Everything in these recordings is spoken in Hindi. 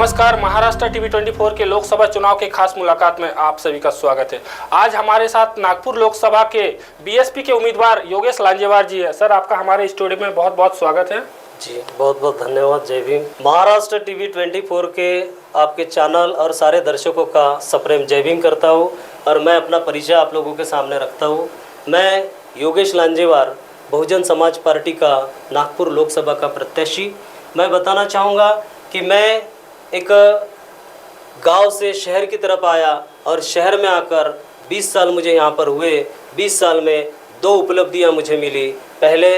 नमस्कार, महाराष्ट्र टीवी 24 के लोकसभा चुनाव के खास मुलाकात में आप सभी का स्वागत है। आज हमारे साथ नागपुर लोकसभा के बीएसपी के उम्मीदवार योगेश लांजेवार जी है। सर, आपका हमारे स्टूडियो में बहुत बहुत स्वागत है। जी बहुत बहुत धन्यवाद। जय भीम। महाराष्ट्र टीवी 24 के आपके चैनल और सारे दर्शकों का सप्रेम जय भीम करता हूँ और मैं अपना परिचय आप लोगों के सामने रखता हूँ। मैं योगेश लांजेवार, बहुजन समाज पार्टी का नागपुर लोकसभा का प्रत्याशी। मैं बताना चाहूँगा कि मैं एक गांव से शहर की तरफ आया और शहर में आकर 20 साल मुझे यहाँ पर हुए। 20 साल में 2 उपलब्धियाँ मुझे मिली। पहले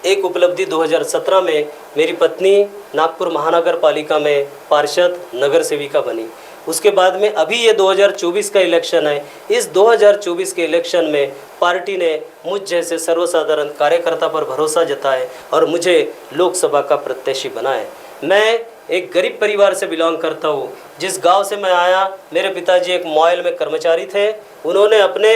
एक उपलब्धि 2017 में मेरी पत्नी नागपुर महानगर पालिका में पार्षद नगर सेविका बनी। उसके बाद में अभी ये 2024 का इलेक्शन है। इस 2024 के इलेक्शन में पार्टी ने मुझ जैसे सर्वसाधारण कार्यकर्ता पर भरोसा जताए और मुझे लोकसभा का प्रत्याशी बनाए। मैं एक गरीब परिवार से बिलोंग करता हूँ। जिस गांव से मैं आया, मेरे पिताजी एक मॉयल में कर्मचारी थे। उन्होंने अपने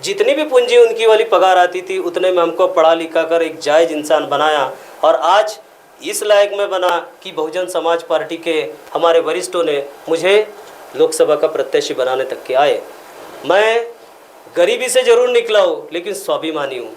जितनी भी पूंजी उनकी वाली पगार आती थी उतने में हमको पढ़ा लिखा कर एक जायज़ इंसान बनाया और आज इस लायक में बना कि बहुजन समाज पार्टी के हमारे वरिष्ठों ने मुझे लोकसभा का प्रत्याशी बनाने तक के आए। मैं गरीबी से ज़रूर निकला हूँ लेकिन स्वाभिमानी हूँ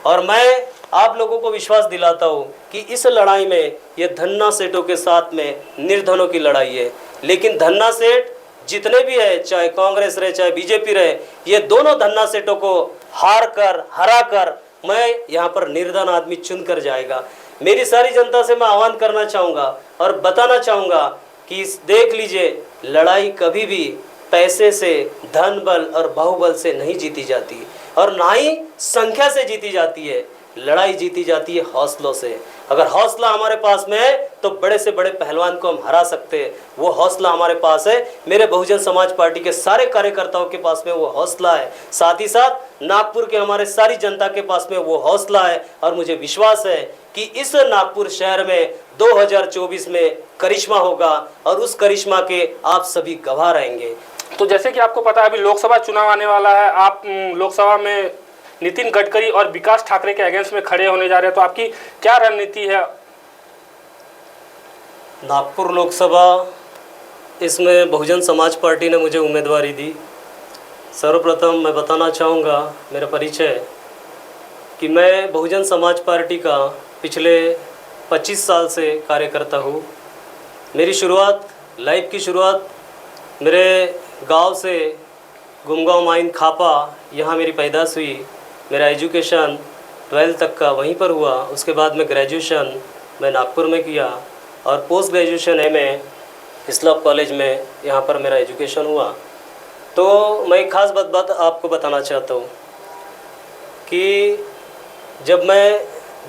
और मैं आप लोगों को विश्वास दिलाता हूँ कि इस लड़ाई में ये धन्ना सेठों के साथ में निर्धनों की लड़ाई है। लेकिन धन्ना सेठ जितने भी है, चाहे कांग्रेस रहे चाहे बीजेपी रहे, ये दोनों धन्ना सेठों को हरा कर मैं यहाँ पर निर्धन आदमी चुन कर जाएगा। मेरी सारी जनता से मैं आह्वान करना चाहूँगा और बताना चाहूँगा कि देख लीजिए, लड़ाई कभी भी पैसे से, धन बल और बाहुबल से नहीं जीती जाती और ना ही संख्या से जीती जाती है। लड़ाई जीती जाती है हौसलों से। अगर हौसला हमारे पास में है तो बड़े से बड़े पहलवान को हम हरा सकते हैं। वो हौसला हमारे पास है। मेरे बहुजन समाज पार्टी के सारे कार्यकर्ताओं के पास में वो हौसला है। साथ ही साथ नागपुर के हमारे सारी जनता के पास में वो हौसला है और मुझे विश्वास है कि इस नागपुर शहर में 2024 में करिश्मा होगा और उस करिश्मा के आप सभी गवाह रहेंगे। तो जैसे कि आपको पता है, अभी लोकसभा चुनाव आने वाला है। आप लोकसभा में नितिन गडकरी और विकास ठाकरे के अगेंस्ट में खड़े होने जा रहे हैं, तो आपकी क्या रणनीति है? नागपुर लोकसभा, इसमें बहुजन समाज पार्टी ने मुझे उम्मीदवारी दी। सर्वप्रथम मैं बताना चाहूँगा मेरा परिचय कि मैं बहुजन समाज पार्टी का पिछले 25 साल से कार्यकर्ता हूँ। मेरी शुरुआत, लाइफ की शुरुआत मेरे गांव से, गुमगांव माइन खापा, यहाँ मेरी पैदाइश हुई। मेरा एजुकेशन 12th तक का वहीं पर हुआ। उसके बाद में ग्रेजुएशन मैं नागपुर में किया और पोस्ट ग्रेजुएशन MA इस्लाम कॉलेज में यहाँ पर मेरा एजुकेशन हुआ। तो मैं एक ख़ास बात आपको बताना चाहता हूँ कि जब मैं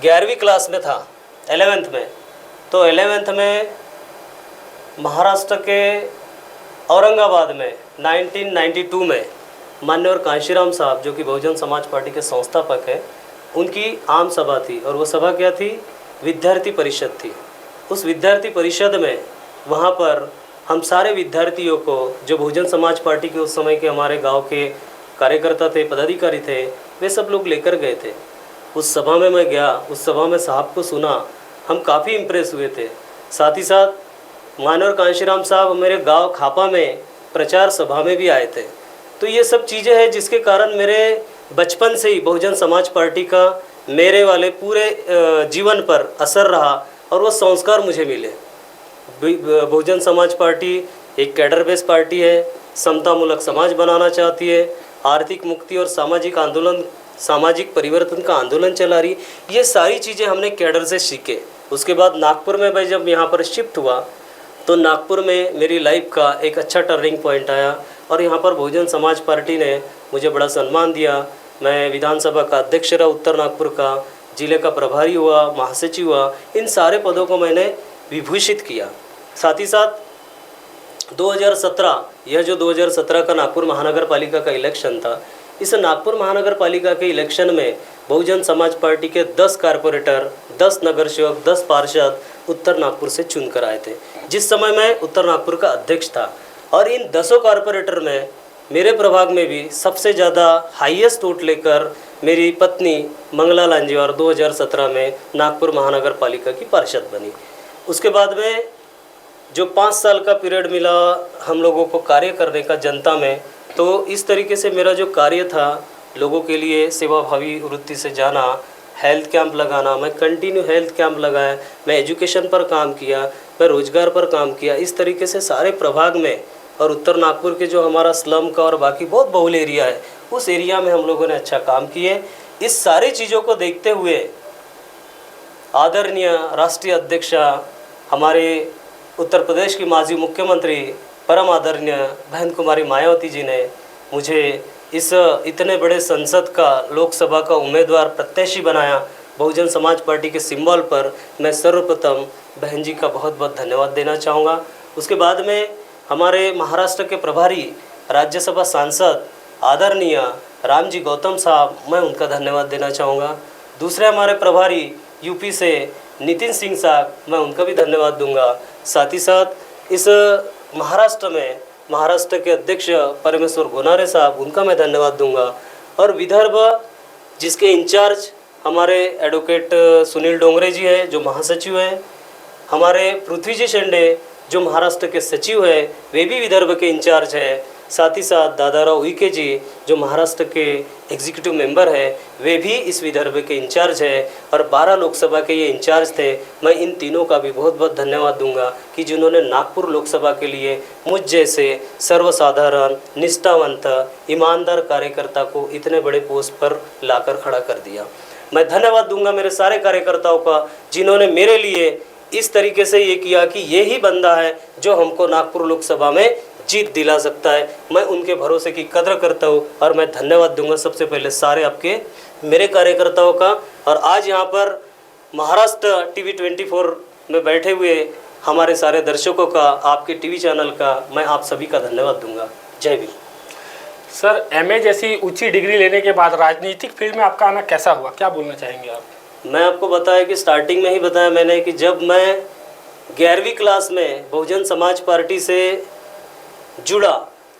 11वीं क्लास में था, 11th में, तो 11th में महाराष्ट्र के औरंगाबाद में 1992 में माननीय कांशीराम साहब, जो कि बहुजन समाज पार्टी के संस्थापक हैं, उनकी आम सभा थी और वो सभा क्या थी? विद्यार्थी परिषद थी। उस विद्यार्थी परिषद में वहाँ पर हम सारे विद्यार्थियों को, जो बहुजन समाज पार्टी के उस समय के हमारे गांव के कार्यकर्ता थे, पदाधिकारी थे, वे सब लोग लेकर गए थे। उस सभा में मैं गया, उस सभा में साहब को सुना, हम काफ़ी इम्प्रेस हुए थे। साथ ही साथ माननीय कांशीराम साहब मेरे गाँव खापा में प्रचार सभा में भी आए थे। तो ये सब चीज़ें हैं जिसके कारण मेरे बचपन से ही बहुजन समाज पार्टी का मेरे वाले पूरे जीवन पर असर रहा और वो संस्कार मुझे मिले। बहुजन समाज पार्टी एक कैडर बेस्ड पार्टी है, समतामूलक समाज बनाना चाहती है, आर्थिक मुक्ति और सामाजिक आंदोलन, सामाजिक परिवर्तन का आंदोलन चला रही। ये सारी चीज़ें हमने कैडर से सीखे। उसके बाद नागपुर में मैं जब यहाँ पर शिफ्ट हुआ तो नागपुर में मेरी लाइफ का एक अच्छा टर्निंग पॉइंट आया और यहाँ पर बहुजन समाज पार्टी ने मुझे बड़ा सम्मान दिया। मैं विधानसभा का अध्यक्ष रहा उत्तर नागपुर का, जिले का प्रभारी हुआ, महासचिव हुआ। इन सारे पदों को मैंने विभूषित किया। साथ ही साथ 2017, यह जो 2017 का नागपुर महानगर पालिका का इलेक्शन था, इस नागपुर महानगर पालिका के इलेक्शन में बहुजन समाज पार्टी के 10 कारपोरेटर, 10 नगर सेवक, 10 पार्षद उत्तर नागपुर से चुन कर आए थे। जिस समय मैं उत्तर नागपुर का अध्यक्ष था और इन 10 कारपोरेटर में मेरे प्रभाग में भी सबसे ज़्यादा हाईएस्ट वोट लेकर मेरी पत्नी मंगला लांजेवार 2017 में नागपुर महानगर पालिका की पार्षद बनी। उसके बाद में जो 5 साल का पीरियड मिला हम लोगों को कार्य करने का जनता में, तो इस तरीके से मेरा जो कार्य था लोगों के लिए सेवाभावी वृत्ति से जाना, हेल्थ कैंप लगाना, मैं कंटिन्यू हेल्थ कैंप लगाया, मैं एजुकेशन पर काम किया, मैं रोजगार पर काम किया। इस तरीके से सारे प्रभाग में और उत्तर नागपुर के जो हमारा स्लम का और बाकी बहुत बहुल एरिया है, उस एरिया में हम लोगों ने अच्छा काम किए। इस सारी चीज़ों को देखते हुए आदरणीय राष्ट्रीय अध्यक्षा हमारे उत्तर प्रदेश की माजी मुख्यमंत्री परम आदरणीय बहन कुमारी मायावती जी ने मुझे इस इतने बड़े संसद का लोकसभा का उम्मीदवार प्रत्याशी बनाया बहुजन समाज पार्टी के सिंबल पर। मैं सर्वप्रथम बहन जी का बहुत बहुत धन्यवाद देना चाहूँगा। उसके बाद में हमारे महाराष्ट्र के प्रभारी राज्यसभा सांसद आदरणीय रामजी गौतम साहब, मैं उनका धन्यवाद देना चाहूँगा। दूसरे हमारे प्रभारी यूपी से नितिन सिंह साहब, मैं उनका भी धन्यवाद दूंगा। साथ ही साथ इस महाराष्ट्र के अध्यक्ष परमेश्वर गोनारे साहब, उनका मैं धन्यवाद दूंगा। और विदर्भ जिसके इंचार्ज हमारे एडवोकेट सुनील डोंगरे जी हैं, जो महासचिव हैं, हमारे पृथ्वीजी शेंडे जो महाराष्ट्र के सचिव है, वे भी विदर्भ के इंचार्ज है। साथ ही साथ दादाराव उइके जी जो महाराष्ट्र के एग्जीक्यूटिव मेंबर है, वे भी इस विदर्भ के इंचार्ज है और 12 लोकसभा के ये इंचार्ज थे। मैं इन तीनों का भी बहुत बहुत धन्यवाद दूंगा कि जिन्होंने नागपुर लोकसभा के लिए मुझ जैसे सर्वसाधारण, निष्ठावंत, ईमानदार कार्यकर्ता को इतने बड़े पोस्ट पर लाकर खड़ा कर दिया। मैं धन्यवाद दूंगा मेरे सारे कार्यकर्ताओं का जिन्होंने मेरे लिए इस तरीके से ये किया कि ये ही बंदा है जो हमको नागपुर लोकसभा में जीत दिला सकता है। मैं उनके भरोसे की कदर करता हूँ और मैं धन्यवाद दूंगा सबसे पहले सारे आपके मेरे कार्यकर्ताओं का। और आज यहाँ पर महाराष्ट्र टीवी 24 में बैठे हुए हमारे सारे दर्शकों का, आपके टीवी चैनल का, मैं आप सभी का धन्यवाद दूंगा। जय भीम। सर, एमए जैसी ऊंची डिग्री लेने के बाद राजनीतिक फील्ड में आपका आना कैसा हुआ, क्या बोलना चाहेंगे आप? मैं आपको बताया कि स्टार्टिंग में ही बताया मैंने कि जब मैं 11वीं क्लास में बहुजन समाज पार्टी से जुड़ा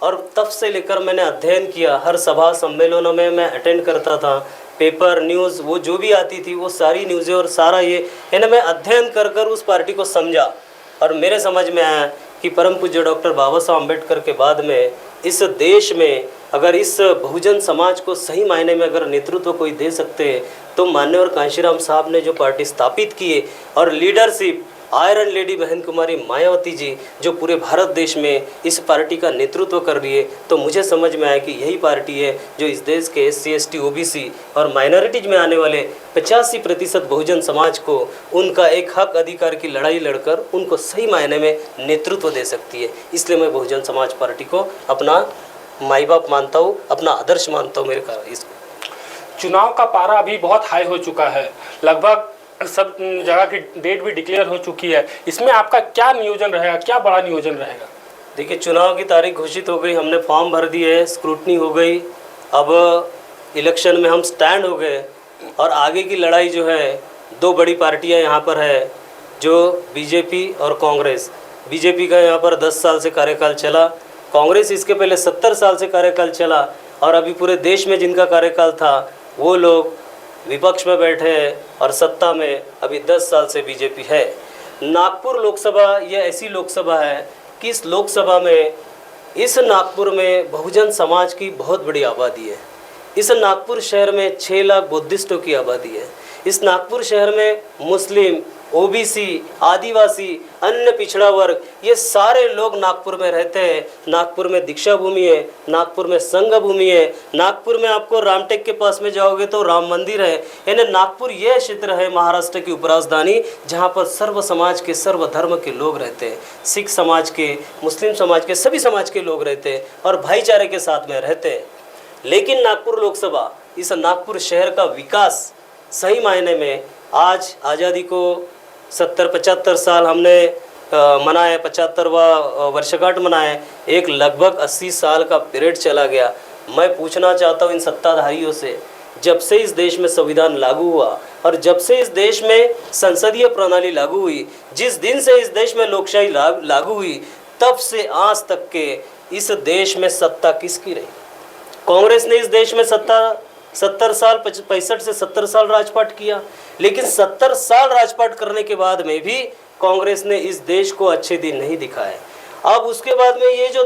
और तब से लेकर मैंने अध्ययन किया। हर सभा सम्मेलनों में मैं अटेंड करता था। पेपर न्यूज़ वो जो भी आती थी वो सारी न्यूज़ें और सारा ये है ना, मैं अध्ययन कर कर उस पार्टी को समझा और मेरे समझ में आया कि परम पूज्य डॉक्टर बाबा साहब अम्बेडकर के बाद में इस देश में अगर इस बहुजन समाज को सही मायने में अगर नेतृत्व कोई दे सकते हैं तो मान्यवर कांशीराम साहब ने जो पार्टी स्थापित की है और लीडरशिप आयरन लेडी बहन कुमारी मायावती जी जो पूरे भारत देश में इस पार्टी का नेतृत्व कर रही है, तो मुझे समझ में आया कि यही पार्टी है जो इस देश के SC ST OBC और माइनॉरिटीज में आने वाले 85% बहुजन समाज को उनका एक हक अधिकार की लड़ाई लड़कर उनको सही मायने में नेतृत्व दे सकती है। इसलिए मैं बहुजन समाज पार्टी को अपना माई बाप मानता हूँ, अपना आदर्श मानता हूँ मेरे कारण। इसको चुनाव का पारा अभी बहुत हाई हो चुका है, लगभग सब जगह की डेट भी डिक्लेयर हो चुकी है। इसमें आपका क्या नियोजन रहेगा, क्या बड़ा नियोजन रहेगा? देखिए, चुनाव की तारीख घोषित हो गई, हमने फॉर्म भर दिए, स्क्रूटनी हो गई, अब इलेक्शन में हम स्टैंड हो गए और आगे की लड़ाई जो है, दो बड़ी पार्टियां यहाँ पर है जो बीजेपी और कांग्रेस। बीजेपी का यहाँ पर 10 साल से कार्यकाल चला, कांग्रेस इसके पहले 70 साल से कार्यकाल चला और अभी पूरे देश में जिनका कार्यकाल था वो लोग विपक्ष में बैठे हैं और सत्ता में अभी 10 साल से बीजेपी है। नागपुर लोकसभा ये ऐसी लोकसभा है कि इस लोकसभा में, इस नागपुर में बहुजन समाज की बहुत बड़ी आबादी है। इस नागपुर शहर में 6 लाख बुद्धिस्टों की आबादी है। इस नागपुर शहर में मुस्लिम, OBC, आदिवासी, अन्य पिछड़ा वर्ग, ये सारे लोग नागपुर में रहते हैं। नागपुर में दीक्षा भूमि है, नागपुर में संघ भूमि है, नागपुर में आपको रामटेक के पास में जाओगे तो राम मंदिर है। यानी नागपुर यह क्षेत्र है महाराष्ट्र की उपराजधानी जहाँ पर सर्व समाज के, सर्व धर्म के लोग रहते हैं। सिख समाज के, मुस्लिम समाज के, सभी समाज के लोग रहते हैं और भाईचारे के साथ में रहते हैं। लेकिन नागपुर लोकसभा, इस नागपुर शहर का विकास सही मायने में, आज आज़ादी को 70-75 साल हमने मनाए, 75वां वर्षगांठ मनाए, एक लगभग 80 साल का पीरियड चला गया। मैं पूछना चाहता हूँ इन सत्ताधारियों से, जब से इस देश में संविधान लागू हुआ और जब से इस देश में संसदीय प्रणाली लागू हुई, जिस दिन से इस देश में लोकशाही लागू हुई, तब से आज तक के इस देश में सत्ता किसकी रही? कांग्रेस ने इस देश में 70 साल 65 से 70 साल राजपाट किया, लेकिन 70 साल राजपाट करने के बाद में भी कांग्रेस ने इस देश को अच्छे दिन नहीं दिखाए। अब उसके बाद में ये जो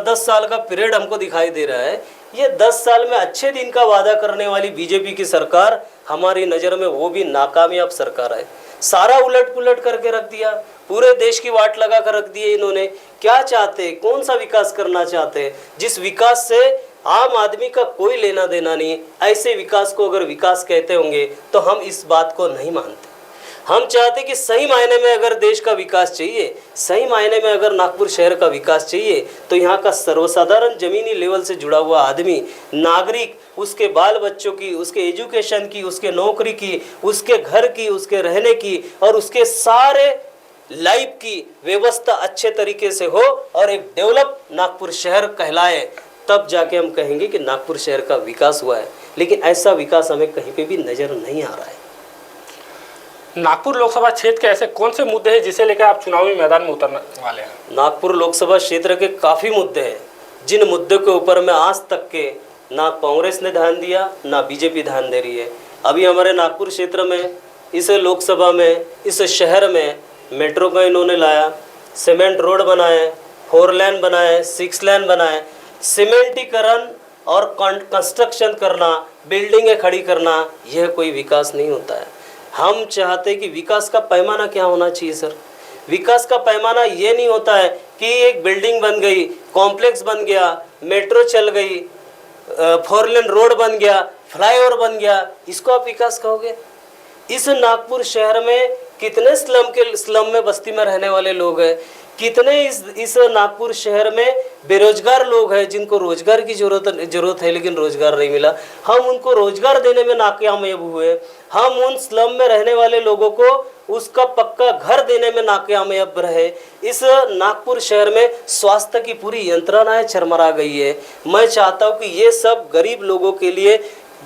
10 साल का पीरियड हमको दिखाई दे रहा है, ये 10 साल में अच्छे दिन का वादा करने वाली बीजेपी की सरकार हमारी नज़र में वो भी नाकामयाब सरकार है। सारा उलट पुलट करके रख दिया, पूरे देश की वाट लगा कर रख दिए इन्होंने। क्या चाहते, कौन सा विकास करना चाहते, जिस विकास से आम आदमी का कोई लेना देना नहीं, ऐसे विकास को अगर विकास कहते होंगे तो हम इस बात को नहीं मानते। हम चाहते कि सही मायने में अगर देश का विकास चाहिए, सही मायने में अगर नागपुर शहर का विकास चाहिए, तो यहाँ का सर्वसाधारण जमीनी लेवल से जुड़ा हुआ आदमी, नागरिक, उसके बाल बच्चों की, उसके एजुकेशन की, उसके नौकरी की, उसके घर की, उसके रहने की और उसके सारे लाइफ की व्यवस्था अच्छे तरीके से हो और एक डेवलप नागपुर शहर कहलाए, तब जाके हम कहेंगे कि नागपुर शहर का विकास हुआ है। लेकिन ऐसा विकास हमें कहीं पे भी नज़र नहीं आ रहा है। नागपुर लोकसभा क्षेत्र के ऐसे कौन से मुद्दे हैं जिसे लेकर आप चुनावी मैदान में उतरने वाले हैं? नागपुर लोकसभा क्षेत्र के काफ़ी मुद्दे हैं, जिन मुद्दों के ऊपर में आज तक के ना कांग्रेस ने ध्यान दिया, ना बीजेपी ध्यान दे रही है। अभी हमारे नागपुर क्षेत्र में, इस लोकसभा में, इस शहर में मेट्रो का इन्होंने लाया, सीमेंट रोड बनाए, 4 लेन बनाए, 6 लेन बनाए। सीमेंटीकरण और कंस्ट्रक्शन करना, बिल्डिंगें खड़ी करना, यह कोई विकास नहीं होता है। हम चाहते कि विकास का पैमाना क्या होना चाहिए सर? विकास का पैमाना ये नहीं होता है कि एक बिल्डिंग बन गई, कॉम्प्लेक्स बन गया, मेट्रो चल गई, 4 लेन रोड बन गया, फ्लाईओवर बन गया, इसको आप विकास कहोगे? इस नागपुर शहर में कितने स्लम में बस्ती में रहने वाले लोग हैं, कितने इस नागपुर शहर में बेरोजगार लोग हैं जिनको रोजगार की जरूरत है लेकिन रोजगार नहीं मिला। हम उनको रोजगार देने में नाकामयाब हुए। हम उन स्लम में रहने वाले लोगों को उसका पक्का घर देने में नाकामयाब रहे। इस नागपुर शहर में स्वास्थ्य की पूरी यंत्रणाएं चरमरा गई है। मैं चाहता हूँ कि ये सब गरीब लोगों के लिए,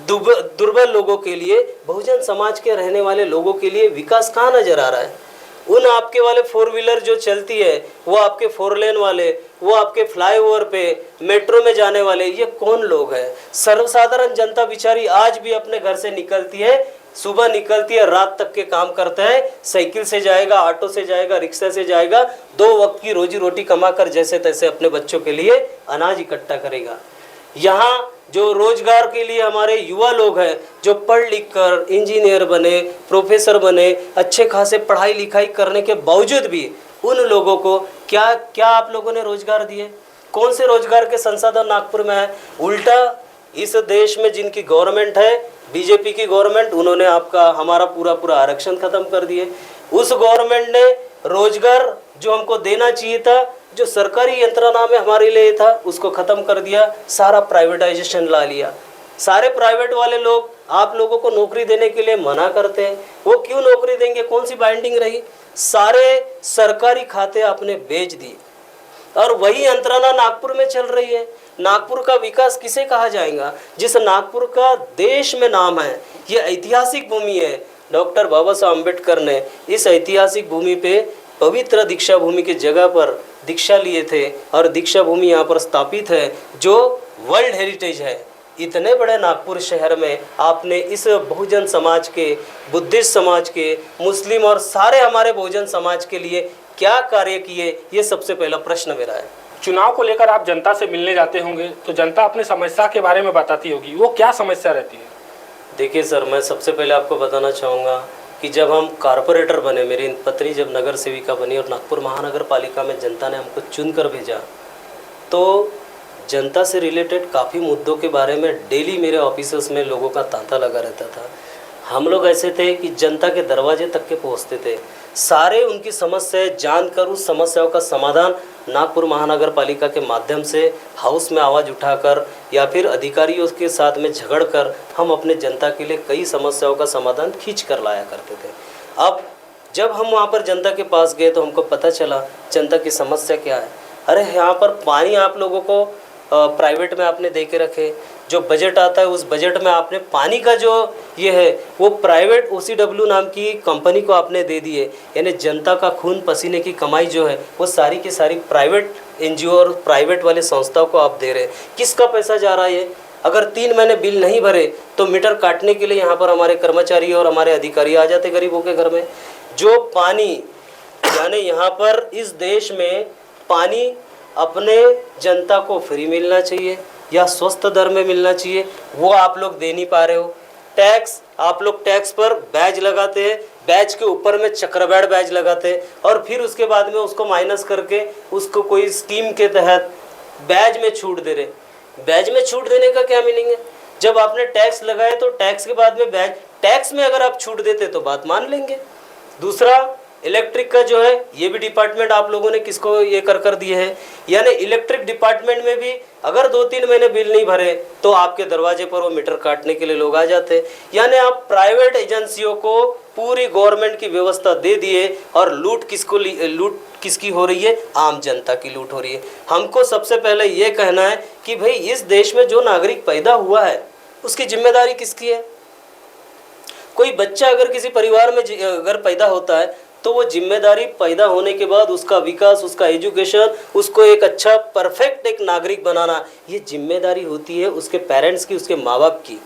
दुर्बल लोगों के लिए, बहुजन समाज के रहने वाले लोगों के लिए विकास कहाँ नजर आ रहा है? उन आपके वाले 4 व्हीलर जो चलती है, वो आपके 4 लेन वाले, वो आपके फ्लाईओवर पे, मेट्रो में जाने वाले, ये कौन लोग हैं? सर्वसाधारण जनता बेचारी आज भी अपने घर से निकलती है, सुबह निकलती है, रात तक के काम करते हैं, साइकिल से जाएगा, ऑटो से जाएगा, रिक्शा से जाएगा, 2 वक्त की रोजी रोटी कमा कर जैसे तैसे अपने बच्चों के लिए अनाज इकट्ठा करेगा। यहाँ जो रोजगार के लिए हमारे युवा लोग हैं, जो पढ़ लिख कर इंजीनियर बने, प्रोफेसर बने, अच्छे खासे पढ़ाई लिखाई करने के बावजूद भी उन लोगों को क्या आप लोगों ने रोजगार दिए? कौन से रोजगार के संसाधन नागपुर में है? उल्टा इस देश में जिनकी गवर्नमेंट है, बीजेपी की गवर्नमेंट, उन्होंने हमारा पूरा आरक्षण खत्म कर दिए। उस गवर्नमेंट ने रोजगार जो हमको देना चाहिए था, जो सरकारी यंत्रणा में हमारे लिए था, उसको ख़त्म कर दिया, सारा प्राइवेटाइजेशन ला लिया। सारे प्राइवेट वाले लोग आप लोगों को नौकरी देने के लिए मना करते हैं। वो क्यों नौकरी देंगे? कौन सी बाइंडिंग रही? सारे सरकारी खाते आपने बेच दिए और वही यंत्रणा नागपुर में चल रही है। नागपुर का विकास किसे कहा जाएगा? जिस नागपुर का देश में नाम है, ये ऐतिहासिक भूमि है। डॉक्टर बाबा साहब अम्बेडकर ने इस ऐतिहासिक भूमि पे, पवित्र दीक्षा भूमि की जगह पर दीक्षा लिए थे और दीक्षा भूमि यहाँ पर स्थापित है जो वर्ल्ड हेरिटेज है। इतने बड़े नागपुर शहर में आपने इस बहुजन समाज के, बुद्धिस्ट समाज के, मुस्लिम और सारे हमारे बहुजन समाज के लिए क्या कार्य किए? ये सबसे पहला प्रश्न मेरा है। चुनाव को लेकर आप जनता से मिलने जाते होंगे तो जनता अपनी समस्या के बारे में बताती होगी, वो क्या समस्या रहती है? देखिए सर, मैं सबसे पहले आपको बताना चाहूँगा कि जब हम कारपोरेटर बने, मेरी पत्नी जब नगर सेविका बनी और नागपुर महानगर पालिका में जनता ने हमको चुन कर भेजा, तो जनता से रिलेटेड काफ़ी मुद्दों के बारे में डेली मेरे ऑफिस में लोगों का तांता लगा रहता था। हम लोग ऐसे थे कि जनता के दरवाजे तक के पहुंचते थे, सारे उनकी समस्याएं जानकर उस समस्याओं का समाधान नागपुर महानगर पालिका के माध्यम से हाउस में आवाज़ उठाकर या फिर अधिकारियों के साथ में झगड़ कर हम अपने जनता के लिए कई समस्याओं का समाधान खींच कर लाया करते थे। अब जब हम वहाँ पर जनता के पास गए तो हमको पता चला जनता की समस्या क्या है। अरे यहाँ पर पानी आप लोगों को प्राइवेट में आपने दे के रखे, जो बजट आता है उस बजट में आपने पानी का जो ये है वो प्राइवेट OCW नाम की कंपनी को आपने दे दिए। यानी जनता का खून पसीने की कमाई जो है वो सारी की सारी प्राइवेट NGO और प्राइवेट वाले संस्थाओं को आप दे रहे हैं। किसका पैसा जा रहा है? अगर 3 महीने बिल नहीं भरे तो मीटर काटने के लिए यहाँ पर हमारे कर्मचारी और हमारे अधिकारी आ जाते गरीबों के घर में। जो पानी यानी यहाँ पर इस देश में पानी अपने जनता को फ्री मिलना चाहिए या स्वस्थ दर में मिलना चाहिए, वो आप लोग दे नहीं पा रहे हो। टैक्स, आप लोग टैक्स पर बैज लगाते हैं, बैज के ऊपर में चक्रवृद्धि बैज लगाते हैं और फिर उसके बाद में उसको माइनस करके उसको कोई स्कीम के तहत बैज में छूट दे रहे। बैज में छूट देने का क्या मीनिंग है? जब आपने टैक्स लगाए तो टैक्स के बाद में बैज, टैक्स में अगर आप छूट देते तो बात मान लेंगे। दूसरा, इलेक्ट्रिक का जो है ये भी डिपार्टमेंट आप लोगों ने किसको ये कर दिए है, यानी इलेक्ट्रिक डिपार्टमेंट में भी अगर 2-3 महीने बिल नहीं भरे तो आपके दरवाजे पर वो मीटर काटने के लिए लोग आ जाते हैं। यानी आप प्राइवेट एजेंसियों को पूरी गवर्नमेंट की व्यवस्था दे दिए और लूट किसकी हो रही है? आम जनता की लूट हो रही है। हमको सबसे पहले ये कहना है कि भाई इस देश में जो नागरिक पैदा हुआ है उसकी जिम्मेदारी किसकी है? कोई बच्चा अगर किसी परिवार में अगर पैदा होता है तो वो जिम्मेदारी पैदा होने के बाद उसका विकास, उसका एजुकेशन, उसको एक अच्छा परफेक्ट एक नागरिक बनाना, ये जिम्मेदारी होती है उसके पेरेंट्स की, उसके माँ बाप की।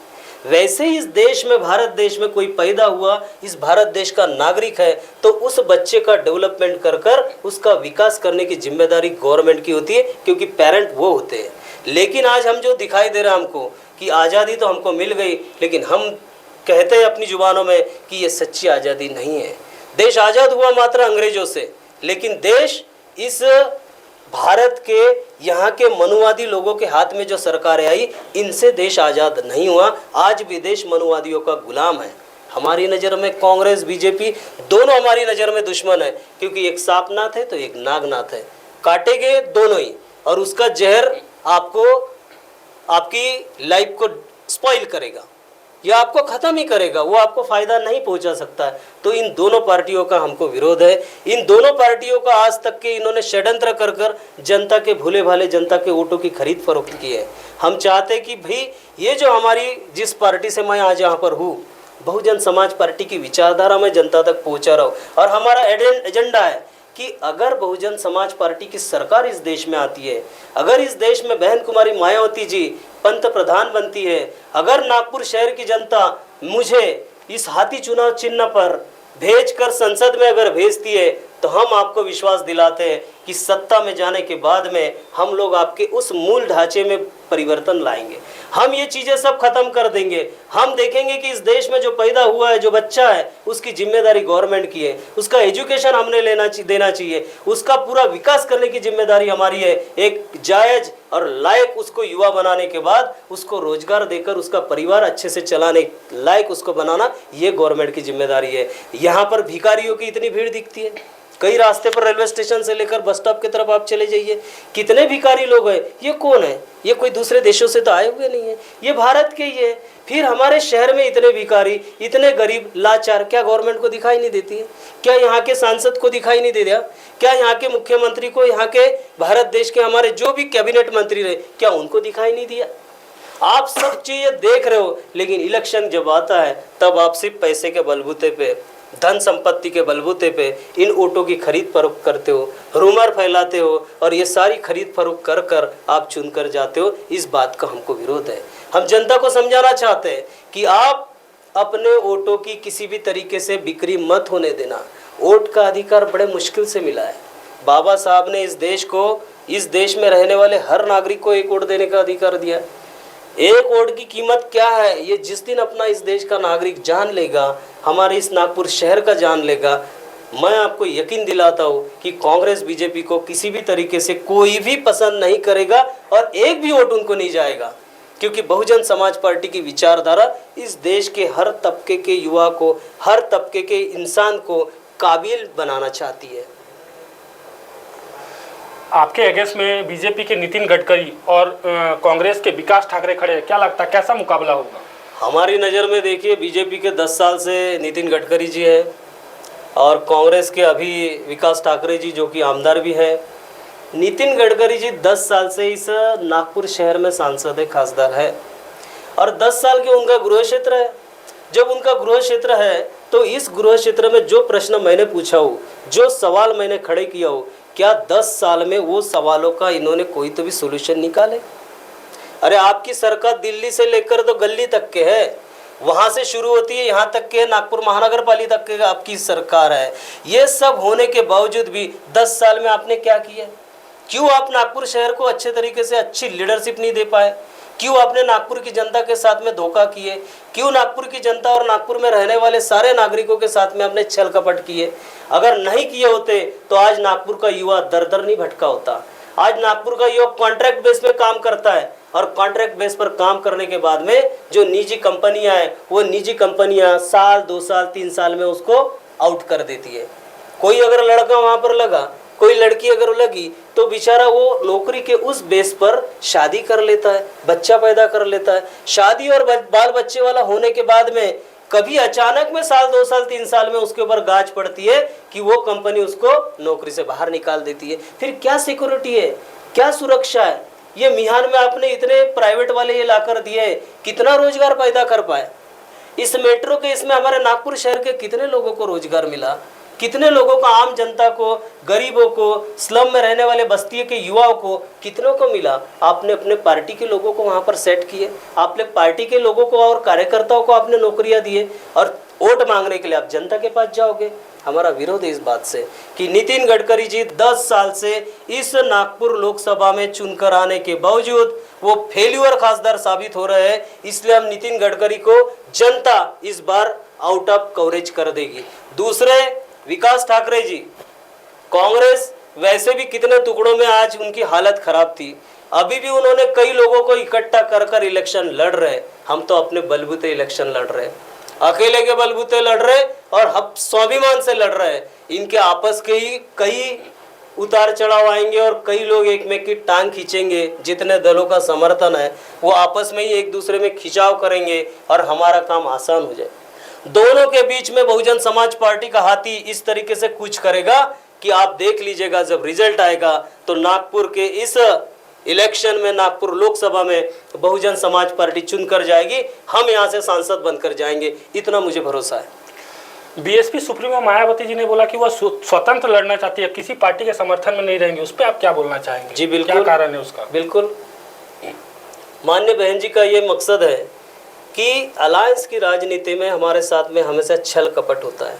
वैसे ही इस देश में, भारत देश में कोई पैदा हुआ, इस भारत देश का नागरिक है तो उस बच्चे का डेवलपमेंट कर उसका विकास करने की जिम्मेदारी गवर्नमेंट की होती है, क्योंकि पेरेंट वो होते हैं। लेकिन आज हम जो दिखाई दे रहा है हमको कि आज़ादी तो हमको मिल गई, लेकिन हम कहते हैं अपनी जुबानों में कि ये सच्ची आज़ादी नहीं है। देश आज़ाद हुआ मात्र अंग्रेजों से, लेकिन देश इस भारत के यहाँ के मनुवादी लोगों के हाथ में जो सरकारें आई, इनसे देश आज़ाद नहीं हुआ। आज भी देश मनुवादियों का गुलाम है। हमारी नज़र में कांग्रेस, बीजेपी दोनों हमारी नज़र में दुश्मन है, क्योंकि एक सांपनाथ है तो एक नागनाथ है, काटेंगे दोनों ही, और उसका जहर आपको, आपकी लाइफ को स्पॉइल करेगा या आपको ख़त्म ही करेगा, वो आपको फ़ायदा नहीं पहुंचा सकता है। तो इन दोनों पार्टियों का हमको विरोध है। इन दोनों पार्टियों का आज तक के इन्होंने षड्यंत्र कर जनता के भूले भाले जनता के वोटों की खरीद फरोख्त की है। हम चाहते कि भाई ये जो हमारी, जिस पार्टी से मैं आज यहाँ पर हूँ, बहुजन समाज पार्टी की विचारधारा में जनता तक पहुँचा रहा हूँ, और हमारा एजेंडा है कि अगर बहुजन समाज पार्टी की सरकार इस देश में आती है, अगर इस देश में बहन कुमारी मायावती जी पंत प्रधान बनती है, अगर नागपुर शहर की जनता मुझे इस हाथी चुनाव चिन्ह पर भेजकर संसद में अगर भेजती है, तो हम आपको विश्वास दिलाते हैं कि सत्ता में जाने के बाद में हम लोग आपके उस मूल ढांचे में परिवर्तन लाएंगे। हम ये चीज़ें सब खत्म कर देंगे। हम देखेंगे कि इस देश में जो पैदा हुआ है, जो बच्चा है, उसकी जिम्मेदारी गवर्नमेंट की है, उसका एजुकेशन हमने देना चाहिए, उसका पूरा विकास करने की जिम्मेदारी हमारी है। एक जायज़ और लायक उसको युवा बनाने के बाद उसको रोजगार देकर उसका परिवार अच्छे से चलाने लायक उसको बनाना, ये गवर्नमेंट की जिम्मेदारी है। यहाँ पर भिखारियों की इतनी भीड़ दिखती है, कई रास्ते पर रेलवे स्टेशन से लेकर बस स्टॉप की तरफ आप चले जाइए, कितने भिखारी लोग हैं। ये कौन है? ये कोई दूसरे देशों से तो आए हुए नहीं है, ये भारत के ही है। फिर हमारे शहर में इतने भिखारी, इतने गरीब, लाचार, क्या गवर्नमेंट को दिखाई नहीं देती है? क्या यहाँ के सांसद को दिखाई नहीं दे रहा? क्या यहाँ के मुख्यमंत्री को, यहाँ के भारत देश के हमारे जो भी कैबिनेट मंत्री रहे, क्या उनको दिखाई नहीं दिया? आप सब चीज़ें देख रहे हो, लेकिन इलेक्शन जब आता है तब आप सिर्फ पैसे के बलबूते पे, धन संपत्ति के बलबूते पे इन वोटों की खरीद फरोख्त करते हो, रूमर फैलाते हो, और ये सारी खरीद फरोख्त कर आप चुनकर जाते हो। इस बात का हमको विरोध है। हम जनता को समझाना चाहते हैं कि आप अपने वोटों की किसी भी तरीके से बिक्री मत होने देना। वोट का अधिकार बड़े मुश्किल से मिला है। बाबा साहब ने इस देश को, इस देश में रहने वाले हर नागरिक को एक वोट देने का अधिकार दिया। एक वोट की कीमत क्या है, ये जिस दिन अपना इस देश का नागरिक जान लेगा, हमारे इस नागपुर शहर का जान लेगा, मैं आपको यकीन दिलाता हूँ कि कांग्रेस बीजेपी को किसी भी तरीके से कोई भी पसंद नहीं करेगा और एक भी वोट उनको नहीं जाएगा, क्योंकि बहुजन समाज पार्टी की विचारधारा इस देश के हर तबके के युवा को, हर तबके के इंसान को काबिल बनाना चाहती है। आपके अगेंस्ट में बीजेपी के नितिन गडकरी और कांग्रेस के विकास ठाकरे खड़े हैं, क्या लगता है कैसा मुकाबला होगा? हमारी नज़र में देखिए, बीजेपी के 10 साल से नितिन गडकरी जी है और कांग्रेस के अभी विकास ठाकरे जी जो कि आमदार भी है। नितिन गडकरी जी 10 साल से इस नागपुर शहर में सांसद है, खासदार है, और 10 साल के उनका गृह क्षेत्र है। जब उनका गृह क्षेत्र है तो इस गृह क्षेत्र में जो प्रश्न मैंने पूछा हो, जो सवाल मैंने खड़े किया हो, क्या 10 साल में वो सवालों का इन्होंने कोई तो भी सोल्यूशन निकाले? अरे आपकी सरकार दिल्ली से लेकर तो गली तक के है, वहाँ से शुरू होती है, यहाँ तक के नागपुर महानगर पालिका तक के आपकी सरकार है। ये सब होने के बावजूद भी 10 साल में आपने क्या किया? क्यों आप नागपुर शहर को अच्छे तरीके से अच्छी लीडरशिप नहीं दे पाए? क्यों आपने नागपुर की जनता के साथ में धोखा किए? क्यों नागपुर की जनता और नागपुर में रहने वाले सारे नागरिकों के साथ में आपने छल कपट किए? अगर नहीं किए होते तो आज नागपुर का युवा दर दर नहीं भटका होता। आज नागपुर का युवा कॉन्ट्रैक्ट बेस पे काम करता है और कॉन्ट्रैक्ट बेस पर काम करने के बाद में जो निजी कंपनियां हैं वो निजी कंपनियां साल 2 साल 3 साल में उसको आउट कर देती है। कोई अगर लड़का वहां पर लगा, कोई लड़की अगर लगी तो बेचारा वो नौकरी के उस बेस पर शादी कर लेता है, बच्चा पैदा कर लेता है। शादी और बाल बच्चे वाला होने के बाद में कभी अचानक में साल 2 साल 3 साल में उसके ऊपर गाज पड़ती है कि वो कंपनी उसको नौकरी से बाहर निकाल देती है। फिर क्या सिक्योरिटी है, क्या सुरक्षा है? ये मिहान में आपने इतने प्राइवेट वाले ये लाकर दिए, कितना रोजगार पैदा कर पाए? इस मेट्रो के इसमें हमारे नागपुर शहर के कितने लोगों को रोजगार मिला? कितने लोगों को, आम जनता को, गरीबों को, स्लम में रहने वाले बस्ती के युवाओं को कितनों को मिला? आपने अपने पार्टी के लोगों को वहां पर सेट किए, आपने पार्टी के लोगों को और कार्यकर्ताओं को आपने नौकरियां दिए और वोट मांगने के लिए आप जनता के पास जाओगे। हमारा विरोध है इस बात से कि नितिन गडकरी जी 10 साल से इस नागपुर लोकसभा में चुनकर आने के बावजूद वो फेल्यूर खासदार साबित हो रहे हैं। इसलिए हम नितिन गडकरी को जनता इस बार आउट ऑफ कवरेज कर देगी। दूसरे, विकास ठाकरे जी, कांग्रेस वैसे भी कितने टुकड़ों में आज उनकी हालत खराब थी, अभी भी उन्होंने कई लोगों को इकट्ठा कर कर इलेक्शन लड़ रहे। हम तो अपने बलबूते इलेक्शन लड़ रहे, अकेले के बलबूते लड़ रहे और हम स्वाभिमान से लड़ रहे। इनके आपस के ही कई उतार चढ़ाव आएंगे और कई लोग एक में की टांग खींचेंगे। जितने दलों का समर्थन है वो आपस में ही एक दूसरे में खिंचाव करेंगे और हमारा काम आसान हो जाए। दोनों के बीच में बहुजन समाज पार्टी का हाथी इस तरीके से कूच करेगा कि आप देख लीजिएगा, जब रिजल्ट आएगा तो नागपुर के इस इलेक्शन में, नागपुर लोकसभा में बहुजन समाज पार्टी चुनकर जाएगी, हम यहां से सांसद बनकर जाएंगे, इतना मुझे भरोसा है। बीएसपी सुप्रीमो मायावती जी ने बोला कि वह स्वतंत्र लड़ना चाहती है, किसी पार्टी के समर्थन में नहीं रहेंगे, उस पर आप क्या बोलना चाहेंगे? जी बिल्कुल, क्या कारण है उसका? बिल्कुल, माननीय बहन जी का ये मकसद है कि अलायंस की राजनीति में हमारे साथ में हमेशा छल कपट होता है।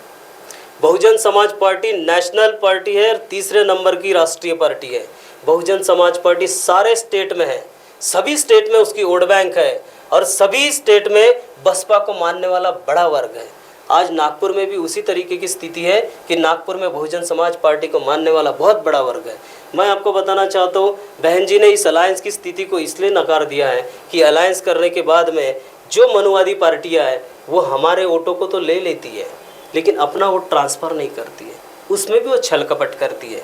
Bahujan Samaj party national party है और 3रे नंबर की राष्ट्रीय पार्टी है। बहुजन समाज पार्टी सारे स्टेट में है, सभी स्टेट में उसकी वोट बैंक है और सभी स्टेट में बसपा को मानने वाला बड़ा वर्ग है। आज नागपुर में भी उसी तरीके की स्थिति है कि नागपुर में बहुजन समाज पार्टी को मानने वाला बहुत बड़ा वर्ग है। मैं आपको बताना चाहता हूँ, बहन जी ने इस अलायंस की स्थिति को इसलिए नकार दिया है कि अलायंस करने के बाद में जो मनुवादी पार्टियां है वो हमारे वोटों को तो ले लेती है लेकिन अपना वोट ट्रांसफ़र नहीं करती है, उसमें भी वो छल कपट करती है।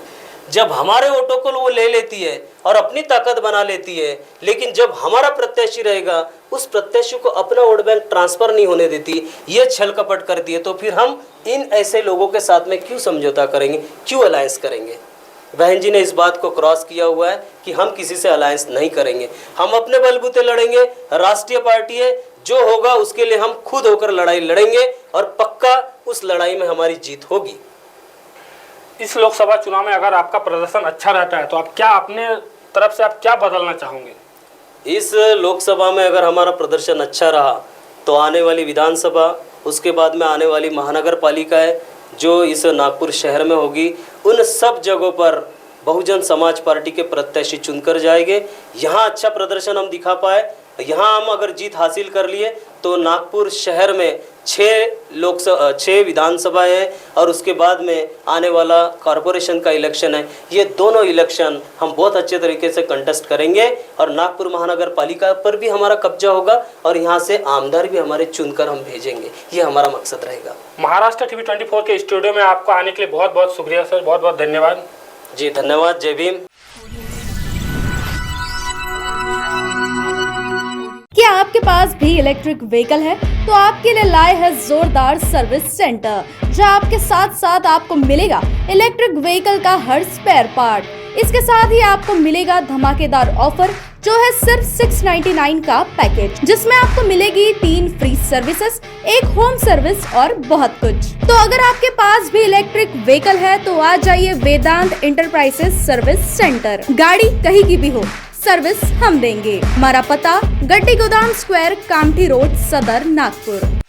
जब हमारे वोटों को वो ले लेती है और अपनी ताकत बना लेती है, लेकिन जब हमारा प्रत्याशी रहेगा उस प्रत्याशी को अपना वोट बैंक ट्रांसफ़र नहीं होने देती, ये छल कपट करती है, तो फिर हम इन ऐसे लोगों के साथ में क्यों समझौता करेंगे, क्यों अलायंस करेंगे? बहन जी ने इस बात को क्रॉस किया हुआ है कि हम किसी से अलायंस नहीं करेंगे, हम अपने बलबूते लड़ेंगे। राष्ट्रीय पार्टी है, जो होगा उसके लिए हम खुद होकर लड़ाई लड़ेंगे और पक्का उस लड़ाई में हमारी जीत होगी। इस लोकसभा चुनाव में अगर आपका प्रदर्शन अच्छा रहता है तो आप क्या अपने तरफ से आप क्या बदलना चाहोगे? इस लोकसभा में अगर हमारा प्रदर्शन अच्छा रहा तो आने वाली विधानसभा, उसके बाद में आने वाली महानगर पालिका है जो इस नागपुर शहर में होगी, उन सब जगहों पर बहुजन समाज पार्टी के प्रत्याशी चुनकर जाएंगे। यहाँ अच्छा प्रदर्शन हम दिखा पाए, यहाँ हम अगर जीत हासिल कर लिए तो नागपुर शहर में 6 विधानसभा है और उसके बाद में आने वाला कॉरपोरेशन का इलेक्शन है। ये दोनों इलेक्शन हम बहुत अच्छे तरीके से कंटेस्ट करेंगे और नागपुर महानगर पालिका पर भी हमारा कब्जा होगा और यहाँ से आमदार भी हमारे चुनकर हम भेजेंगे, ये हमारा मकसद रहेगा। महाराष्ट्र टीवी 24 के स्टूडियो में आपको आने के लिए बहुत बहुत शुक्रिया सर, बहुत बहुत धन्यवाद। जी धन्यवाद, जय भीम। क्या आपके पास भी इलेक्ट्रिक व्हीकल है? तो आपके लिए लाए है जोरदार सर्विस सेंटर, जहां आपके साथ साथ आपको मिलेगा इलेक्ट्रिक व्हीकल का हर स्पेयर पार्ट। इसके साथ ही आपको मिलेगा धमाकेदार ऑफर जो है सिर्फ 699 का पैकेज, जिसमें आपको मिलेगी 3 फ्री सर्विसेज, 1 होम सर्विस और बहुत कुछ। तो अगर आपके पास भी इलेक्ट्रिक व्हीकल है तो आ जाइए वेदांत इंटरप्राइजेस सर्विस सेंटर। गाड़ी कहीं की भी हो, सर्विस हम देंगे। हमारा पता गड्डी गोदाम स्क्वायर, कामठी रोड, सदर, नागपुर।